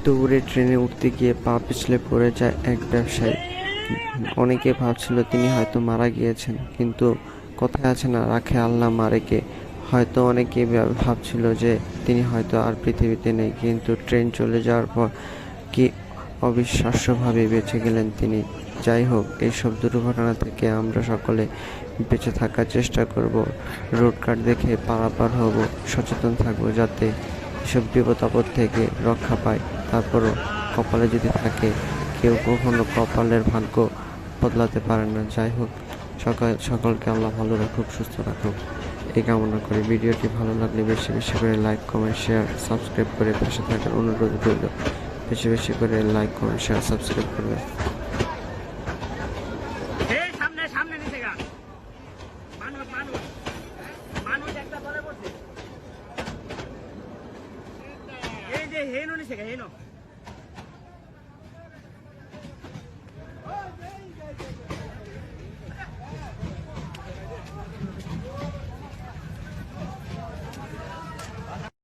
দুপুরে ট্রেনে উঠতে গিয়ে পা পিছলে পড়ে যায় এক ব্যবসায়ী। অনেকে ভাবছিল তিনি হয়তো মারা গিয়েছেন, কিন্তু কথায় আছে না, রাখে আল্লাহ মারেকে। হয়তো অনেকে ভাবছিল যে তিনি হয়তো আর পৃথিবীতে নেই, কিন্তু ট্রেন চলে যাওয়ার পর কি অবিশ্বাস্যভাবে বেঁচে গেলেন তিনি। যাই হোক, এইসব দুর্ঘটনা থেকে আমরা সকলে বেঁচে থাকার চেষ্টা করব, রোড কার দেখে পারাপার হব, সচেতন থাকবো যাতে এসব বিপদ আপদ থেকে রক্ষা পায়। তারপরও কপালে যদি থাকে, কেউ কখনো কপালের ভাগ্য বদলাতে পারে না। যাই হোক, সকলকে আল্লাহ ভালো রাখুক, সুস্থ রাখুক, এই কামনা করি। ভিডিওটি ভালো লাগলে বেশি বেশি করে লাইক, কমেন্ট, শেয়ার, সাবস্ক্রাইব করে পাশে থাকার অনুরোধ রইল। বেশি বেশি করে লাইক, কমেন্ট, শেয়ার, সাবস্ক্রাইব করবে। এই যে হেনো নিছে হেনো